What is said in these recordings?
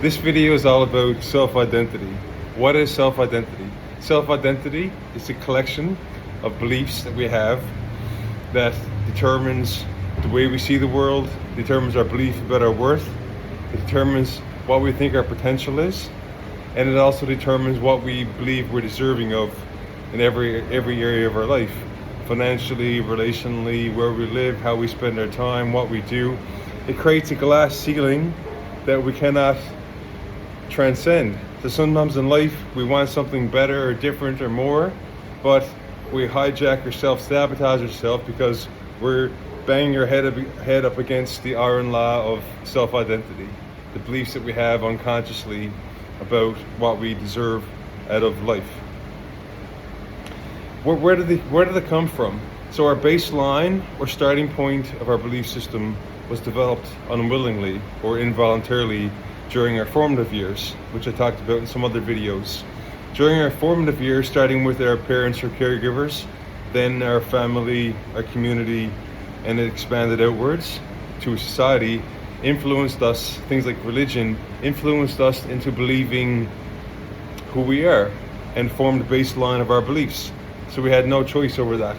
This video is all about self-identity. What is self-identity? Self-identity is a collection of beliefs that we have that determines the way we see the world, determines our belief about our worth, it determines what we think our potential is, and it also determines what we believe we're deserving of in every area of our life. Financially, relationally, where we live, how we spend our time, what we do. It creates a glass ceiling that we cannot transcend. So sometimes in life we want something better or different or more, but we hijack or self-sabotage ourselves because we're banging our head up against the iron law of self-identity, the beliefs that we have unconsciously about what we deserve out of life. Where did they come from? So our baseline or starting point of our belief system was developed unwillingly or involuntarily during our formative years, which I talked about in some other videos. During our formative years, starting with our parents or caregivers, then our family, our community, and it expanded outwards to society, influenced us, things like religion, influenced us into believing who we are and formed the baseline of our beliefs. So we had no choice over that.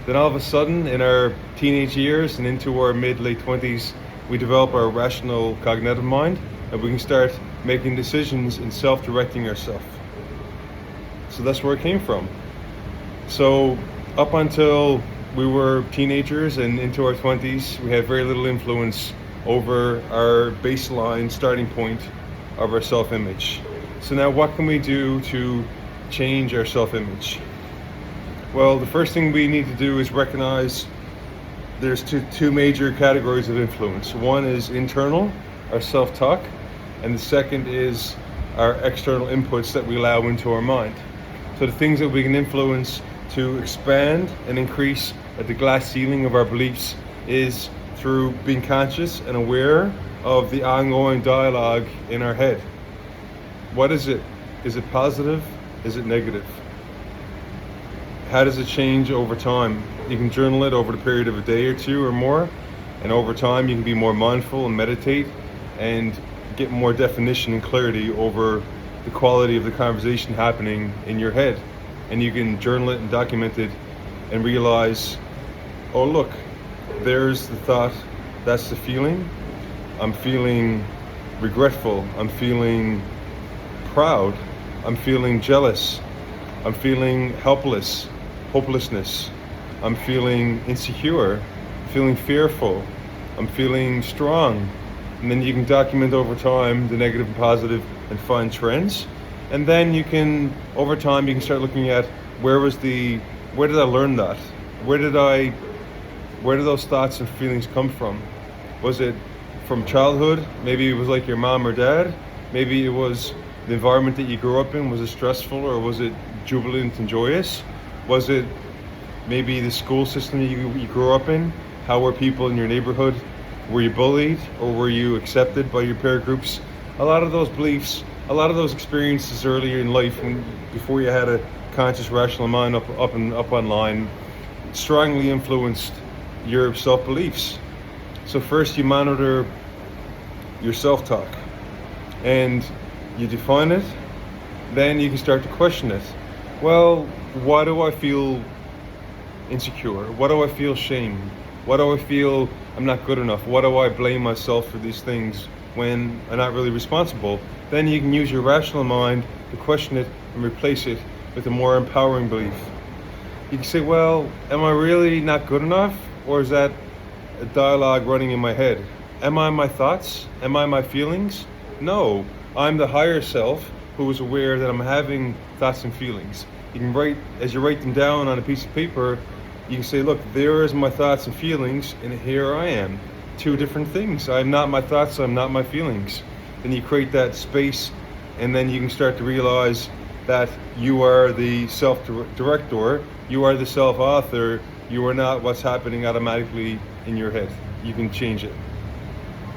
Then all of a sudden, in our teenage years and into our mid-late 20s, we develop our rational cognitive mind, and we can start making decisions and self-directing ourselves. So that's where it came from. So up until we were teenagers and into our 20s, we had very little influence over our baseline starting point of our self-image. So now what can we do to change our self-image? Well, the first thing we need to do is recognize there's two major categories of influence. One is internal, our self-talk, and the second is our external inputs that we allow into our mind. So the things that we can influence to expand and increase at the glass ceiling of our beliefs is through being conscious and aware of the ongoing dialogue in our head. What is it? Is it positive? Is it negative? How does it change over time? You can journal it over the period of a day or two or more, and over time you can be more mindful and meditate and get more definition and clarity over the quality of the conversation happening in your head. And you can journal it and document it and realize, oh look, there's the thought, that's the feeling. I'm feeling regretful, I'm feeling proud, I'm feeling jealous, I'm feeling helpless, hopelessness, I'm feeling insecure, feeling fearful, I'm feeling strong. And then you can document over time the negative and positive and find trends. And then you can, over time, you can start looking at where did I learn that? Where did those thoughts and feelings come from? Was it from childhood? Maybe it was like your mom or dad. Maybe it was the environment that you grew up in. Was it stressful or was it jubilant and joyous? Was it maybe the school system that you grew up in? How were people in your neighborhood? Were you bullied or were you accepted by your peer groups? A lot of those beliefs, a lot of those experiences earlier in life, before you had a conscious, rational mind up online, strongly influenced your self-beliefs. So first you monitor your self-talk and you define it, then you can start to question it. Well, why do I feel insecure? Why do I feel shame? Why do I feel I'm not good enough? Why do I blame myself for these things when I'm not really responsible? Then you can use your rational mind to question it and replace it with a more empowering belief. You can say, well, am I really not good enough? Or is that a dialogue running in my head? Am I my thoughts? Am I my feelings? No, I'm the higher self who is aware that I'm having thoughts and feelings. You can write, as you write them down on a piece of paper, you can say, look, there is my thoughts and feelings, and here I am. Two different things. I'm not my thoughts, I'm not my feelings. Then you create that space, and then you can start to realize that you are the self-director, you are the self-author, you are not what's happening automatically in your head. You can change it.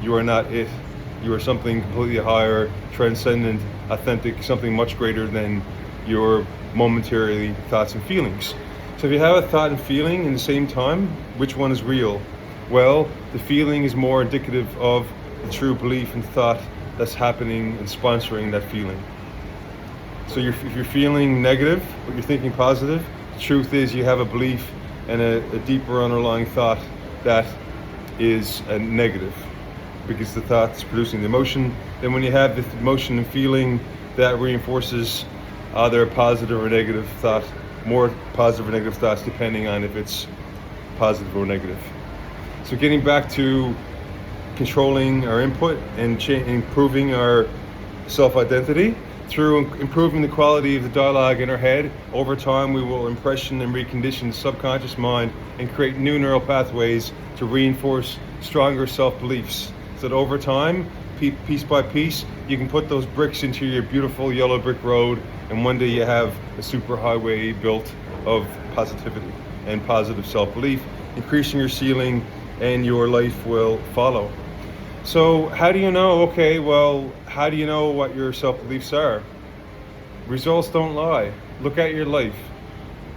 You are not it. You are something completely higher, transcendent, authentic, something much greater than your momentary thoughts and feelings. So if you have a thought and feeling in the same time, which one is real? Well, the feeling is more indicative of the true belief and thought that's happening and sponsoring that feeling. So if you're feeling negative, but you're thinking positive, the truth is you have a belief and a deeper underlying thought that is a negative, because the thought's producing the emotion. Then when you have the emotion and feeling, that reinforces either a positive or negative thought, more positive or negative thoughts depending on if it's positive or negative. So getting back to controlling our input and improving our self-identity through improving the quality of the dialogue in our head. Over time, we will impression and recondition the subconscious mind and create new neural pathways to reinforce stronger self-beliefs. So that over time, piece by piece, you can put those bricks into your beautiful yellow brick road, and one day you have a super highway built of positivity and positive self-belief, increasing your ceiling, and your life will follow. So how do you know? Okay, well, how do you know what your self-beliefs are? Results don't lie. Look at your life.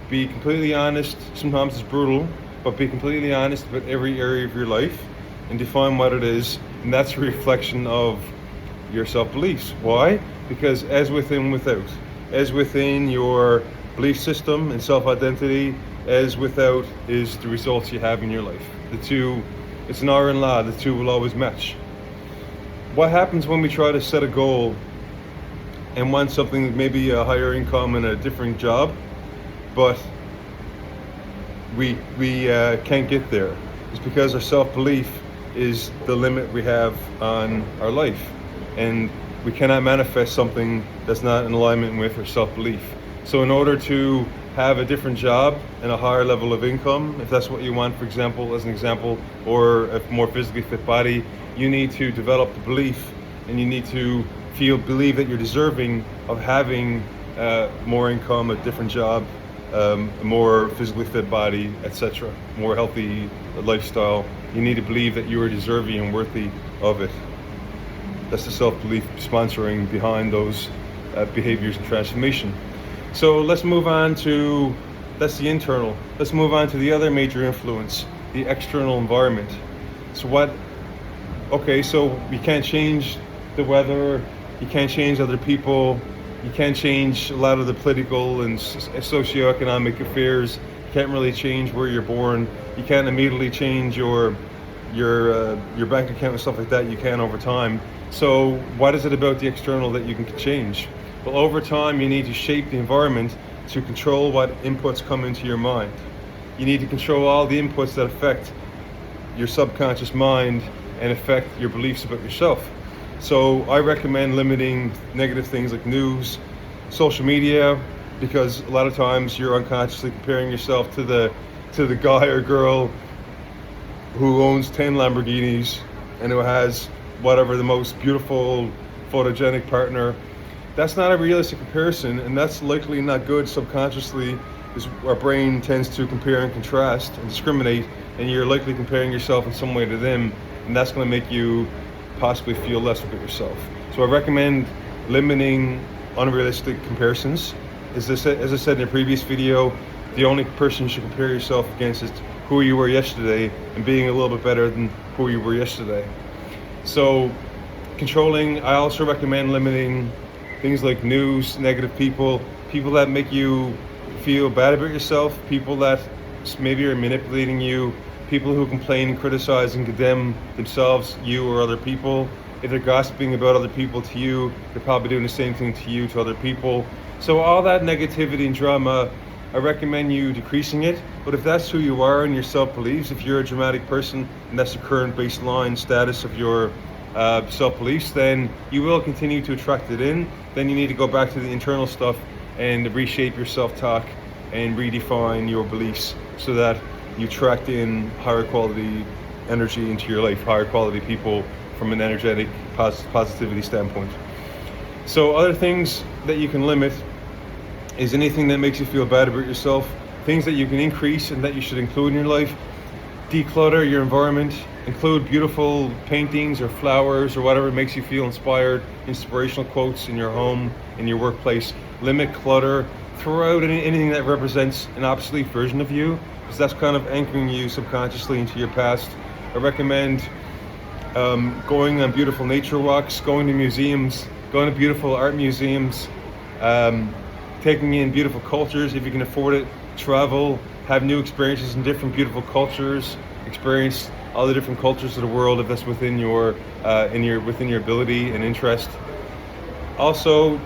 Be completely honest. Sometimes it's brutal, but be completely honest about every area of your life and define what it is. And that's a reflection of your self-beliefs. Why? Because as within, without. As within your belief system and self-identity, as without is the results you have in your life. The two, it's an iron law, the two will always match. What happens when we try to set a goal and want something, maybe a higher income and a different job, but we can't get there? It's because our self-belief is the limit we have on our life, and we cannot manifest something that's not in alignment with our self-belief. So in order to have a different job and a higher level of income, if that's what you want, for example, as an example, or a more physically fit body, you need to develop the belief, and you need to believe that you're deserving of having more income, a different job, a more physically fit body, etc., more healthy lifestyle. You need to believe that you are deserving and worthy of it. That's the self-belief sponsoring behind those behaviors and transformation. So let's move on to, that's the internal. Let's move on to the other major influence, the external environment. So so you can't change the weather, you can't change other people, you can't change a lot of the political and socioeconomic affairs, you can't really change where you're born, you can't immediately change your bank account and stuff like that. You can over time. So what is it about the external that you can change? Well, over time, you need to shape the environment to control what inputs come into your mind. You need to control all the inputs that affect your subconscious mind and affect your beliefs about yourself. So I recommend limiting negative things like news, social media, because a lot of times you're unconsciously comparing yourself to the guy or girl who owns 10 Lamborghinis and who has whatever the most beautiful photogenic partner. That's not a realistic comparison, and that's likely not good. Subconsciously, our brain tends to compare and contrast and discriminate, and you're likely comparing yourself in some way to them, and that's going to make you possibly feel less about yourself. So I recommend limiting unrealistic comparisons. As I said in a previous video, the only person you should compare yourself against is who you were yesterday, and being a little bit better than who you were yesterday. So I also recommend limiting things like news, negative people that make you feel bad about yourself, people that maybe are manipulating you, people who complain and criticize and condemn themselves, you or other people. If they're gossiping about other people to you, they're probably doing the same thing to you, to other people. So all that negativity and drama, I recommend you decreasing it. But if that's who you are and your self-beliefs, if you're a dramatic person and that's the current baseline status of your self-beliefs, then you will continue to attract it in. Then you need to go back to the internal stuff and reshape your self-talk and redefine your beliefs so that you attract in higher quality energy into your life, higher quality people from an energetic positivity standpoint. So other things that you can limit is anything that makes you feel bad about yourself, things that you can increase and that you should include in your life. Declutter your environment, include beautiful paintings or flowers or whatever makes you feel inspired, inspirational quotes in your home, in your workplace. Limit clutter, throw out anything that represents an obsolete version of you, because that's kind of anchoring you subconsciously into your past. I recommend going on beautiful nature walks, going to museums, going to beautiful art museums, taking in beautiful cultures if you can afford it, travel, have new experiences in different beautiful cultures, experience all the different cultures of the world if that's within your within your ability and interest. Also,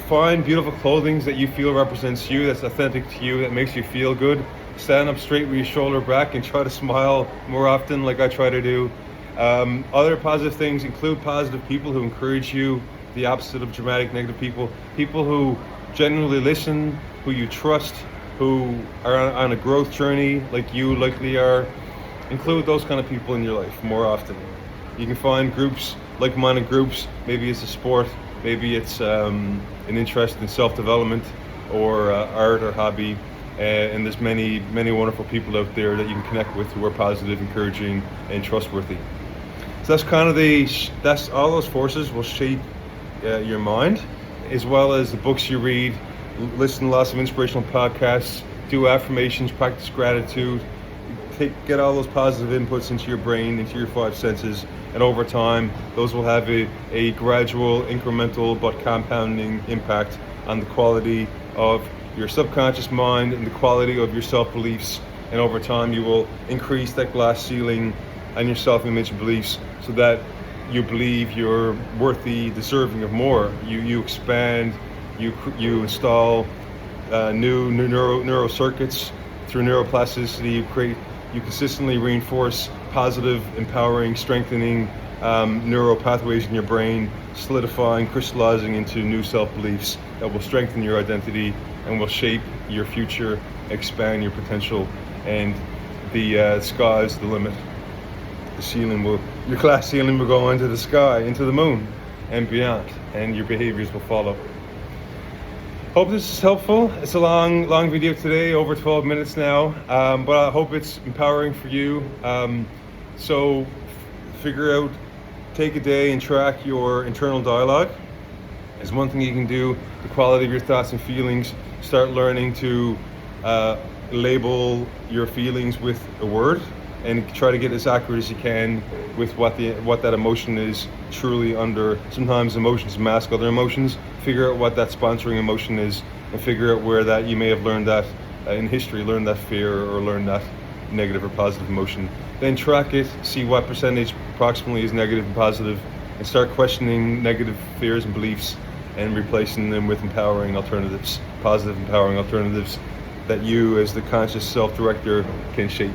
find beautiful clothing that you feel represents you, that's authentic to you, that makes you feel good. Stand up straight with your shoulder back and try to smile more often, like I try to do. Other positive things include positive people who encourage you, the opposite of dramatic negative people. People who genuinely listen, who you trust, who are on a growth journey like you likely are. Include those kind of people in your life more often. You can find groups, like-minded groups. Maybe it's a sport, maybe it's an interest in self-development or art or hobby. And there's many wonderful people out there that you can connect with who are positive, encouraging, and trustworthy. So that's kind of that's all those forces will shape your mind, as well as the books you read, listen to lots of inspirational podcasts, do affirmations, practice gratitude, get all those positive inputs into your brain, into your five senses, and over time, those will have a gradual, incremental, but compounding impact on the quality of your subconscious mind and the quality of your self-beliefs. And over time, you will increase that glass ceiling on your self-image and beliefs so that you believe you're worthy, deserving of more. You expand, you install new neural circuits through neuroplasticity. You consistently reinforce positive, empowering, strengthening neural pathways in your brain, solidifying, crystallizing into new self-beliefs that will strengthen your identity and will shape your future, expand your potential, and the sky's the limit. Your glass ceiling will go into the sky, into the moon, and beyond, and your behaviors will follow. Hope this is helpful. It's a long video today, over 12 minutes now, but I hope it's empowering for you. So take a day and track your internal dialogue. It's one thing you can do, the quality of your thoughts and feelings. Start learning to label your feelings with a word and try to get as accurate as you can with what that emotion is truly under. Sometimes emotions mask other emotions. Figure out what that sponsoring emotion is and figure out where that you may have learned that in history, learned that fear or learned that negative or positive emotion. Then track it, see what percentage approximately is negative and positive, and start questioning negative fears and beliefs and replacing them with empowering alternatives, positive empowering alternatives that you as the conscious self-director can shape.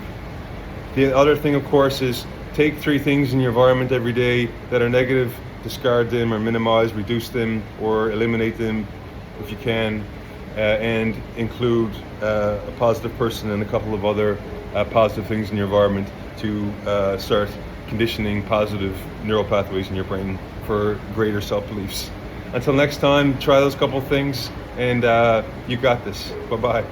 The other thing, of course, is take 3 things in your environment every day that are negative, discard them or minimize, reduce them or eliminate them if you can, and include a positive person and a couple of other positive things in your environment to start conditioning positive neural pathways in your brain for greater self-beliefs. Until next time, try those couple things and you got this. Bye-bye.